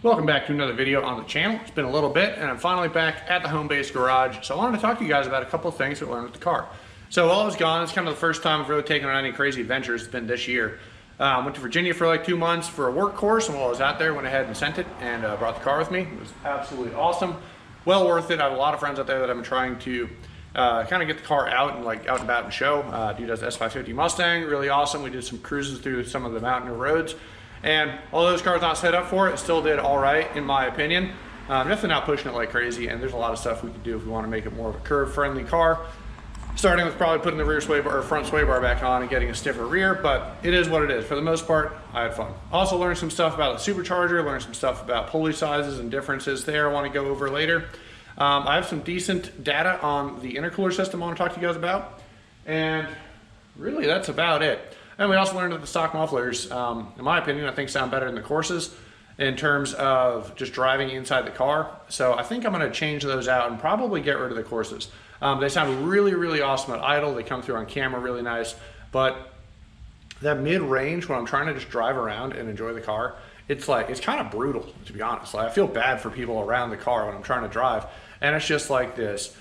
Welcome back to another video on the channel. It's been a little bit and I'm finally back at the home base garage. So I wanted to talk to you guys about a couple of things that I learned with the car. So while I was gone, it's kind of the first time I've really taken on any crazy adventures. It's been this year. Went to Virginia for like 2 months for a work course, and while I was out there, went ahead and sent it and brought the car with me. It was absolutely awesome. Well worth it. I have a lot of friends out there that I've been trying to kind of get the car out and about and show. Dude has the S550 Mustang, really awesome. We did some cruises through some of the mountain roads. And although this car's not set up for it, it still did all right in my opinion. Definitely not pushing it like crazy, and there's a lot of stuff we could do if we want to make it more of a curve-friendly car. Starting with probably putting the rear sway bar or front sway bar back on and getting a stiffer rear, but it is what it is. For the most part, I had fun. Also learned some stuff about the Supercharger, learned some stuff about pulley sizes and differences there I want to go over later. I have some decent data on the intercooler system I want to talk to you guys about, and really that's about it. And we also learned that the stock mufflers, in my opinion, I think sound better in the courses in terms of just driving inside the car. So I think I'm going to change those out and probably get rid of the courses. They sound really, really awesome at idle. They come through on camera really nice. But that mid-range, when I'm trying to just drive around and enjoy the car, it's kind of brutal, to be honest. Like, I feel bad for people around the car when I'm trying to drive. And it's just like this,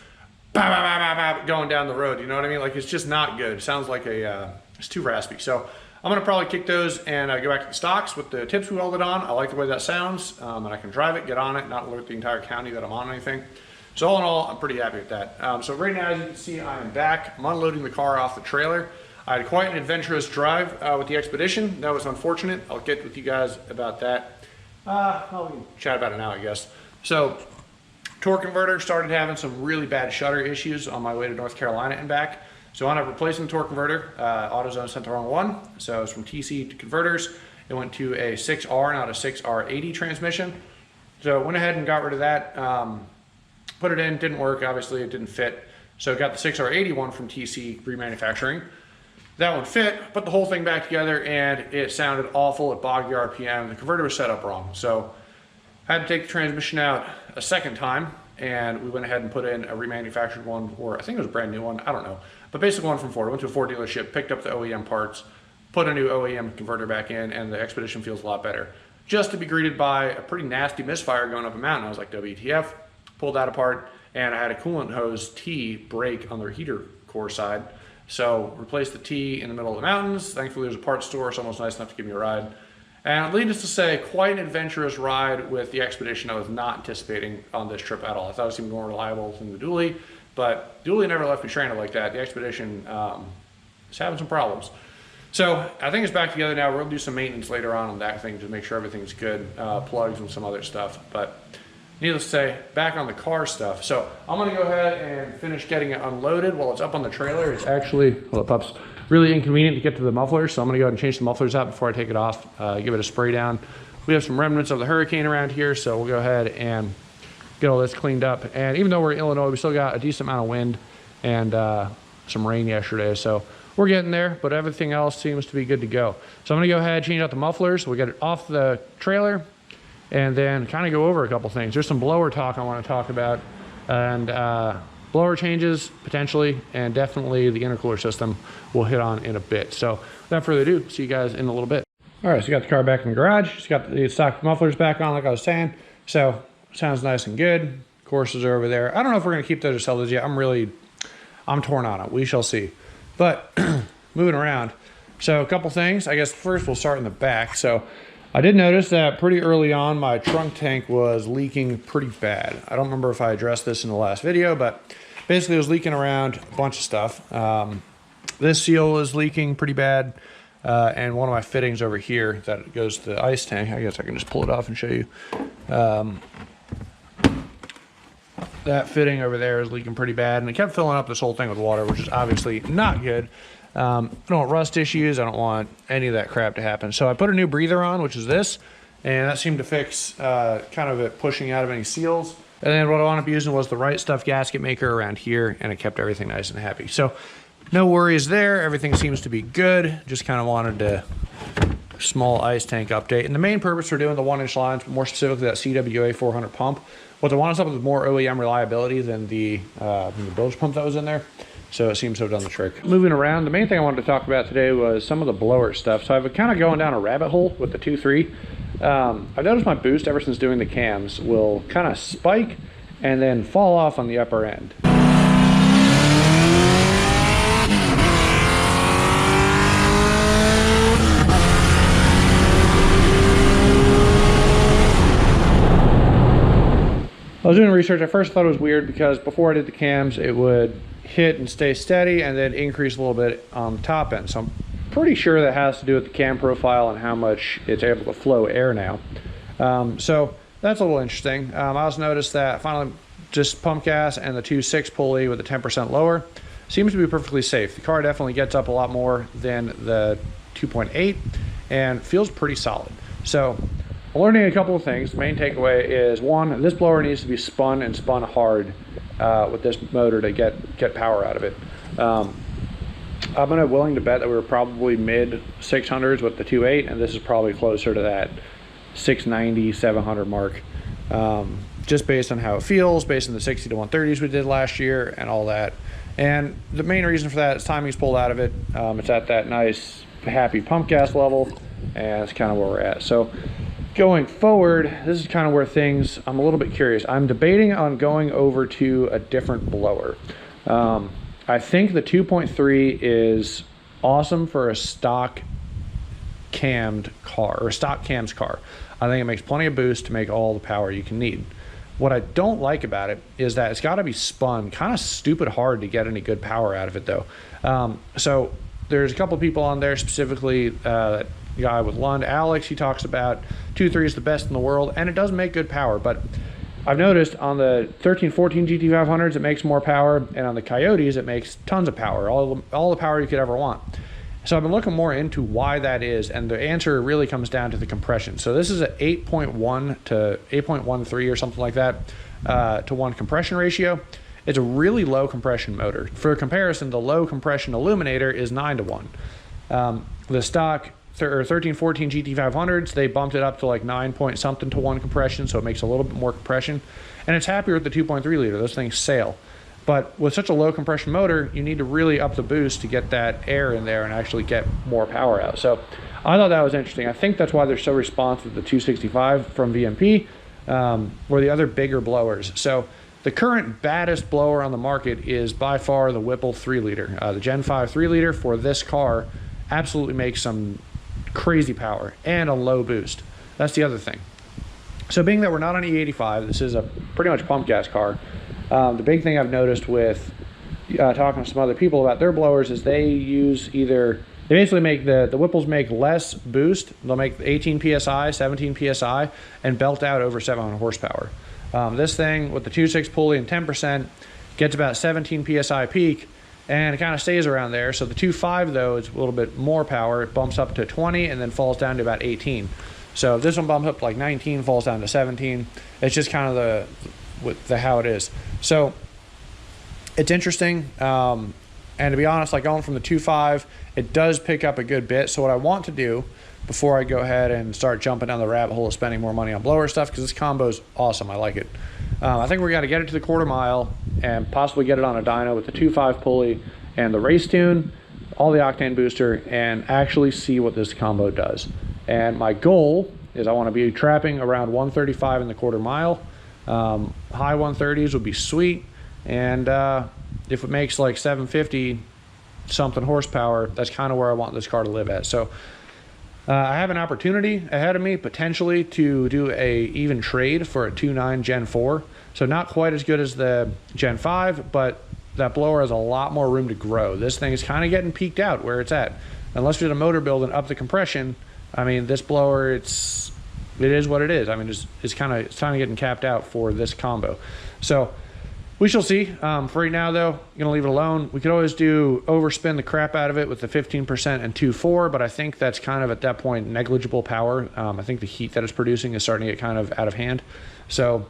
bah, bah, bah, bah, bah, going down the road. You know what I mean? Like, it's just not good. It sounds like it's too raspy. So I'm going to probably kick those and go back to the stocks with the tips we welded on. I like the way that sounds, and I can drive it, get on it, not alert the entire county that I'm on anything. So all in all, I'm pretty happy with that. So right now, as you can see, I am back. I'm unloading the car off the trailer. I had quite an adventurous drive with the Expedition. That was unfortunate. I'll get with you guys about that. Well, we can chat about it now, I guess. So torque converter started having some really bad shutter issues on my way to North Carolina and back. So I ended up replacing the torque converter. AutoZone sent the wrong one. So it's from TC to converters. It went to a 6R, not a 6R80 transmission. So went ahead and got rid of that. Put it in, didn't work, obviously it didn't fit. So got the 6R80 one from TC remanufacturing. That one fit, put the whole thing back together, and it sounded awful. It bogged the RPM. The converter was set up wrong. So I had to take the transmission out a second time, and we went ahead and put in a remanufactured one, or I think it was a brand new one, I don't know. But basically one from Ford. I went to a Ford dealership, picked up the OEM parts, put a new OEM converter back in, and the Expedition feels a lot better. Just to be greeted by a pretty nasty misfire going up a mountain. I was like, WTF? Pulled that apart, and I had a coolant hose T break on the heater core side. So replaced the T in the middle of the mountains. Thankfully there's a parts store, someone was nice enough to give me a ride. And needless to say, quite an adventurous ride with the Expedition. I was not anticipating on this trip at all. I thought it was even more reliable than the Dually, but Dually never left me stranded like that. The Expedition is having some problems. So I think it's back together now. We'll do some maintenance later on that thing to make sure everything's good, plugs and some other stuff. But needless to say, back on the car stuff. So I'm gonna go ahead and finish getting it unloaded while it's up on the trailer. It's actually, hold up, pups, really inconvenient to get to the mufflers. So I'm gonna go ahead and change the mufflers out before I take it off, give it a spray down. We have some remnants of the hurricane around here, so we'll go ahead and get all this cleaned up. And even though we're in Illinois, we still got a decent amount of wind and some rain yesterday. So we're getting there, but everything else seems to be good to go. So I'm gonna go ahead and change out the mufflers. We'll get it off the trailer, and then kind of go over a couple things. There's some blower talk I want to talk about, and blower changes potentially, and definitely the intercooler system we'll hit on in a bit. So without further ado, see you guys in a little bit. All right, so you got the car back in the garage. Just got the stock mufflers back on like I was saying. So sounds nice and good. Courses are over there. I don't know if we're gonna keep those or sell those yet. I'm torn on it. We shall see. But moving around. So a couple things. I guess first we'll start in the back. So I did notice that pretty early on my trunk tank was leaking pretty bad. I don't remember if I addressed this in the last video, but basically it was leaking around a bunch of stuff. This seal was leaking pretty bad, and one of my fittings over here that goes to the ice tank, I guess I can just pull it off and show you. That fitting over there is leaking pretty bad, and it kept filling up this whole thing with water, which is obviously not good. I don't want rust issues. I don't want any of that crap to happen. So I put a new breather on, which is this, and that seemed to fix kind of it pushing out of any seals. And then what I wound up using was the Right Stuff gasket maker around here, and it kept everything nice and happy. So no worries there. Everything seems to be good. Just kind of wanted to small ice tank update. And the main purpose for doing the 1-inch lines, more specifically that CWA 400 pump, was I wanted something with more OEM reliability than the bilge pump that was in there. So it seems to have done the trick. Moving around, the main thing I wanted to talk about today was some of the blower stuff. So I've been kind of going down a rabbit hole with the 2.3. I've noticed my boost ever since doing the cams will kind of spike and then fall off on the upper end. I was doing research. At first I thought it was weird because before I did the cams, it would hit and stay steady and then increase a little bit on the top end. So I'm pretty sure that has to do with the cam profile and how much it's able to flow air now. So that's a little interesting. I also noticed that finally just pump gas and the 2.6 pulley with the 10% lower seems to be perfectly safe. The car definitely gets up a lot more than the 2.8 and feels pretty solid. So I'm learning a couple of things. The main takeaway is, one, this blower needs to be spun and spun hard with this motor to get power out of it. I'm willing to bet that we were probably mid 600s with the 2.8, and this is probably closer to that 690, 700 mark. Just based on how it feels, based on the 60 to 130s we did last year and all that. And the main reason for that is timing's pulled out of it. It's at that nice, happy pump gas level, and that's kind of where we're at. So going forward, this is kind of where things, I'm a little bit curious. I'm debating on going over to a different blower. I think the 2.3 is awesome for a stock cammed car, or a stock cams car. I think it makes plenty of boost to make all the power you can need. What I don't like about it is that it's got to be spun kind of stupid hard to get any good power out of it though. So there's a couple people on there, specifically the guy with Lund, Alex, he talks about 2.3 is the best in the world, and it does make good power, but I've noticed on the 13, 14 GT500s, it makes more power, and on the Coyotes, it makes tons of power, all the power you could ever want. So I've been looking more into why that is, and the answer really comes down to the compression. So this is an 8.1 to 8.13 or something like that to 1 compression ratio. It's a really low compression motor. For comparison, the low compression Illuminator is 9 to 1. The stock 13, 14 GT500s, they bumped it up to like 9 point something to 1 compression, so it makes a little bit more compression. And it's happier with the 2.3 liter. Those things sail. But with such a low compression motor, you need to really up the boost to get that air in there and actually get more power out. So I thought that was interesting. I think that's why they're so responsive to the 265 from VMP or the other bigger blowers. So the current baddest blower on the market is by far the Whipple 3 liter. The Gen 5 3 liter for this car absolutely makes some crazy power and a low boost. That's the other thing. So being that we're not on E85, this is a pretty much pump gas car. The big thing I've noticed with talking to some other people about their blowers is they use they basically make the Whipples make less boost. They'll make 18 PSI, 17 PSI, and belt out over 700 horsepower. This thing with the 2.6 pulley and 10% gets about 17 PSI peak, and it kind of stays around there. So the 2.5 though is a little bit more power. It bumps up to 20 and then falls down to about 18. So if this one bumps up to like 19, falls down to 17. It's just kind of the how it is. So it's interesting. And to be honest, like going from the 2.5, it does pick up a good bit. So what I want to do before I go ahead and start jumping down the rabbit hole of spending more money on blower stuff, because this combo is awesome. I like it. I think we're going to get it to the quarter mile and possibly get it on a dyno with the 2.5 pulley and the race tune, all the octane booster, and actually see what this combo does. And my goal is I want to be trapping around 135 in the quarter mile. High 130s would be sweet. And if it makes like 750 something horsepower, that's kind of where I want this car to live at. So I have an opportunity ahead of me potentially to do a even trade for a 2.9 Gen 4. So not quite as good as the Gen 5, but that blower has a lot more room to grow. This thing is kind of getting peaked out where it's at. Unless we did a motor build and up the compression, I mean, this blower, it is what it is. I mean, it's kind of getting capped out for this combo. So we shall see. For right now, though, I'm going to leave it alone. We could always do overspin the crap out of it with the 15% and 2.4, but I think that's kind of, at that point, negligible power. I think the heat that it's producing is starting to get kind of out of hand. So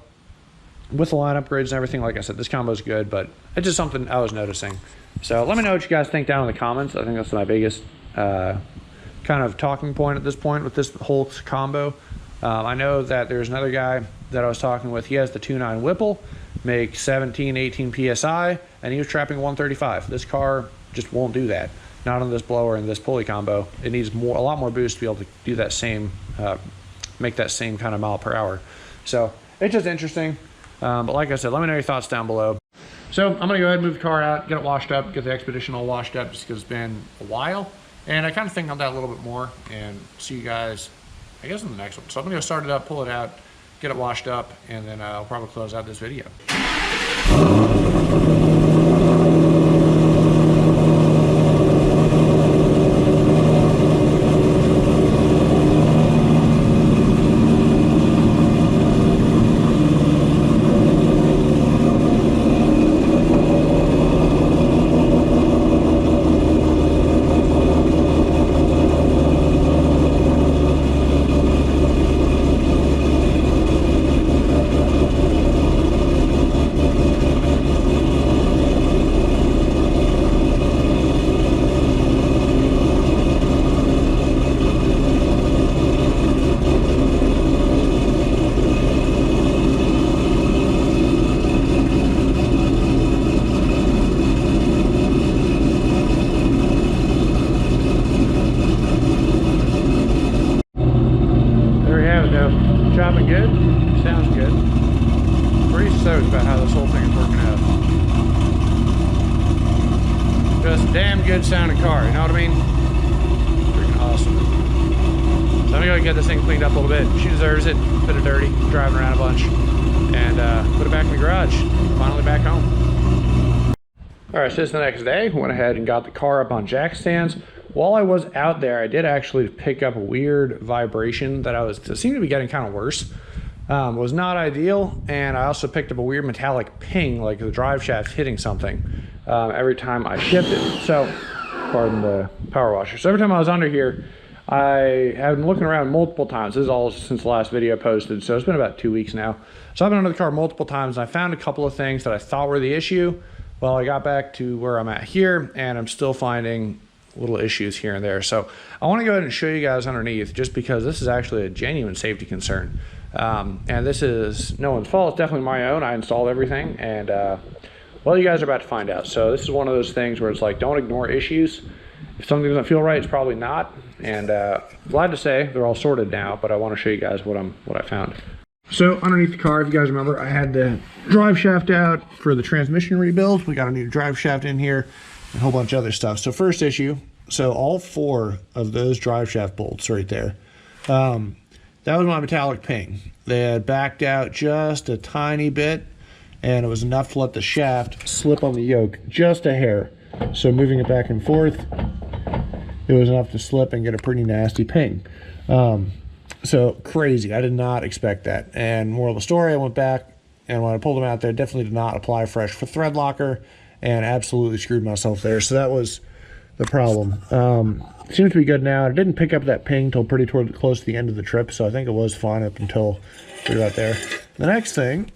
with the line upgrades and everything, like I said, this combo is good, but it's just something I was noticing. So let me know what you guys think down in the comments. I think that's my biggest kind of talking point at this point with this whole combo. I know that there's another guy that I was talking with. He has the 2.9 Whipple, makes 17, 18 PSI, and he was trapping 135. This car just won't do that. Not on this blower and this pulley combo. It needs a lot more boost to be able to do that same make that same kind of mile per hour. So it's just interesting. But like I said, let me know your thoughts down below. So I'm gonna go ahead and move the car out, get it washed up, get the Expedition all washed up just because it's been a while. And I kind of think on that a little bit more and see you guys, I guess, in the next one. So I'm gonna go start it up, pull it out, get it washed up, and then I'll probably close out this video. Chopping good, sounds good. Pretty stoked about how this whole thing is working out. Just a damn good sounding car, you know what I mean? Freaking awesome. So I'm gonna go get this thing cleaned up a little bit. She deserves it, a bit of dirty, driving around a bunch, and put it back in the garage. Finally back home. All right, so this is the next day. Went ahead and got the car up on jack stands. While I was out there, I did actually pick up a weird vibration that seemed to be getting kind of worse. Was not ideal, and I also picked up a weird metallic ping, like the drive shaft hitting something every time I shifted. So, pardon the power washer. So every time I was under here, I have been looking around multiple times. This is all since the last video posted, so it's been about 2 weeks now. So I've been under the car multiple times, and I found a couple of things that I thought were the issue. Well, I got back to where I'm at here, and I'm still finding little issues here and there. So I want to go ahead and show you guys underneath, just because this is actually a genuine safety concern. And this is no one's fault. It's definitely my own. I installed everything, and well, you guys are about to find out. So this is one of those things where it's like, don't ignore issues. If something doesn't feel right, it's probably not. And glad to say they're all sorted now, but I want to show you guys what I found. So underneath the car, if you guys remember, I had the drive shaft out for the transmission rebuild. We got a new drive shaft in here, a whole bunch of other stuff. So first issue, so all 4 of those drive shaft bolts right there, that was my metallic ping. They had backed out just a tiny bit, and it was enough to let the shaft slip on the yoke just a hair. So moving it back and forth, it was enough to slip and get a pretty nasty ping. So crazy, I did not expect that. And moral of the story, I went back, and when I pulled them out there, definitely did not apply fresh for thread locker, and absolutely screwed myself there. So that was the problem. Seems to be good now. I didn't pick up that ping till pretty close to the end of the trip, so I think it was fine up until we got there. The next thing,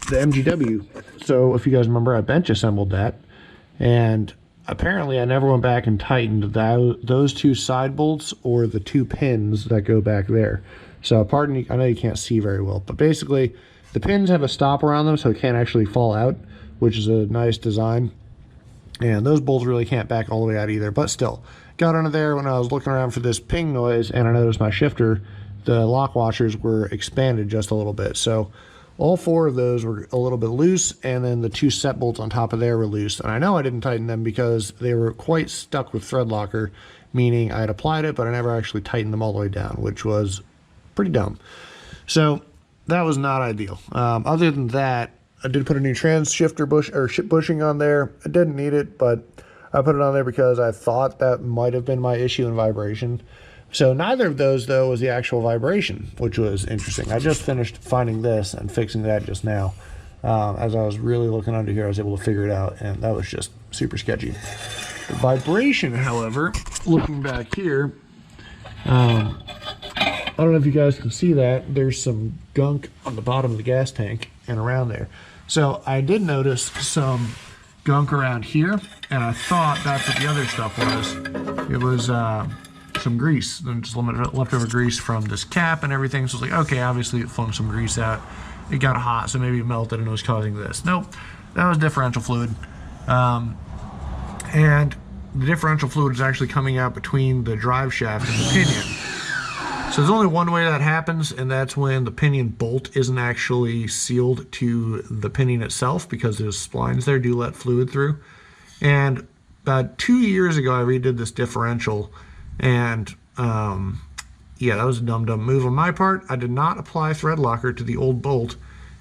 the MGW. So if you guys remember, I bench assembled that, and apparently I never went back and tightened those 2 side bolts or the 2 pins that go back there. So pardon me, I know you can't see very well, but basically the pins have a stop around them so it can't actually fall out, which is a nice design. And those bolts really can't back all the way out either, but still. Got under there when I was looking around for this ping noise, and I noticed my shifter, the lock washers were expanded just a little bit. So all 4 of those were a little bit loose, and then the 2 set bolts on top of there were loose. And I know I didn't tighten them because they were quite stuck with thread locker, meaning I had applied it, but I never actually tightened them all the way down, which was pretty dumb. So that was not ideal. Other than that, I did put a new trans shifter bushing on there. I didn't need it, but I put it on there because I thought that might have been my issue in vibration. So neither of those, though, was the actual vibration, which was interesting. I just finished finding this and fixing that just now. As I was really looking under here, I was able to figure it out, and that was just super sketchy. The vibration, however, looking back here, I don't know if you guys can see that. There's some gunk on the bottom of the gas tank and around there. So I did notice some gunk around here, and I thought that's what the other stuff was. It was some grease, and just leftover grease from this cap and everything. So I was like, okay, obviously it flung some grease out. It got hot, so maybe it melted and it was causing this. Nope, that was differential fluid. And the differential fluid is actually coming out between the drive shaft and the pinion. So there's only one way that happens, and that's when the pinion bolt isn't actually sealed to the pinion itself, because those splines there do let fluid through. And about 2 years ago, I redid this differential, and yeah, that was a dumb move on my part. I did not apply thread locker to the old bolt,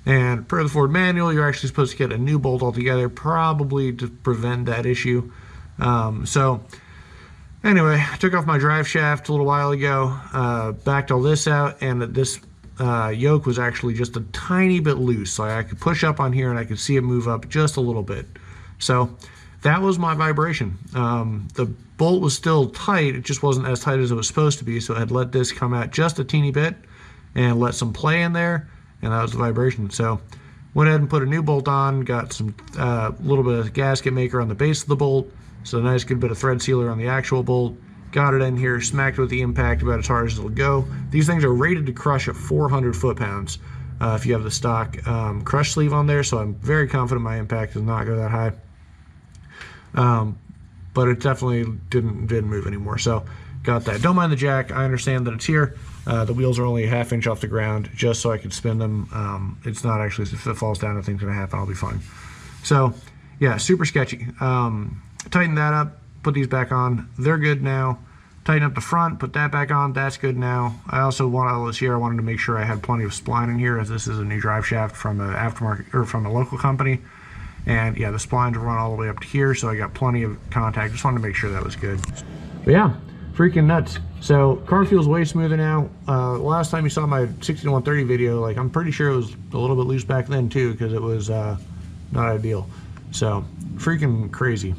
and per the Ford manual, you're actually supposed to get a new bolt altogether, probably to prevent that issue. So anyway, I took off my drive shaft a little while ago, backed all this out, and this yoke was actually just a tiny bit loose. So I could push up on here and I could see it move up just a little bit. So that was my vibration. The bolt was still tight, it just wasn't as tight as it was supposed to be, so I had let this come out just a teeny bit and let some play in there, and that was the vibration. So went ahead and put a new bolt on, got some little bit of gasket maker on the base of the bolt, so a nice good bit of thread sealer on the actual bolt, got it in here, smacked it with the impact about as hard as it'll go. These things are rated to crush at 400 foot-pounds if you have the stock crush sleeve on there, so I'm very confident my impact does not go that high. But it definitely didn't move anymore, so got that. Don't mind the jack, I understand that it's here. The wheels are only a ½ inch off the ground, just so I could spin them. It's not actually, if it falls down, nothing's gonna happen, I'll be fine. So yeah, super sketchy. Tighten that up, put these back on, they're good now. Tighten up the front, put that back on, that's good now. I also wanted this year, I wanted to make sure I had plenty of spline in here, as this is a new drive shaft from an aftermarket, or from a local company. And yeah, the splines run all the way up to here, so I got plenty of contact. Just wanted to make sure that was good. But yeah, freaking nuts. So car feels way smoother now. Last time you saw my 60-130 video, like, I'm pretty sure it was a little bit loose back then too, because it was not ideal. So freaking crazy.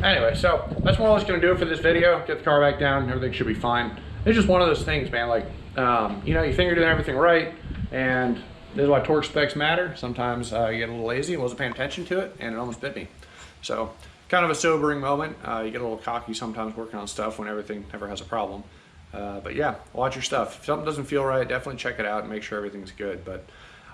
Anyway, so that's more or less gonna do it for this video. Get the car back down, everything should be fine. It's just one of those things, man, like, you know, you think you're doing everything right, and this is why torque specs matter. Sometimes you get a little lazy and wasn't paying attention to it, and it almost bit me. So kind of a sobering moment. You get a little cocky sometimes working on stuff when everything never has a problem. But yeah, watch your stuff. If something doesn't feel right, definitely check it out and make sure everything's good. But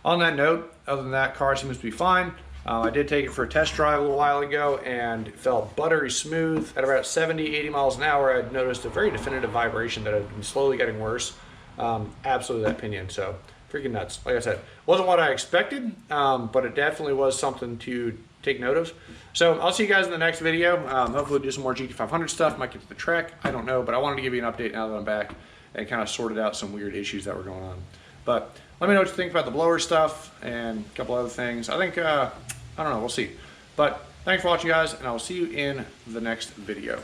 on that note, other than that, car seems to be fine. I did take it for a test drive a little while ago, and it felt buttery smooth. At about 70, 80 miles an hour, I'd noticed a very definitive vibration that had been slowly getting worse. Absolutely that pinion. So freaking nuts. Like I said, wasn't what I expected, but it definitely was something to take note of. So I'll see you guys in the next video. Hopefully do some more GT500 stuff, might get to the Trek, I don't know, but I wanted to give you an update now that I'm back and kind of sorted out some weird issues that were going on. But let me know what you think about the blower stuff and a couple other things. I think, I don't know, we'll see. But thanks for watching, guys, and I will see you in the next video.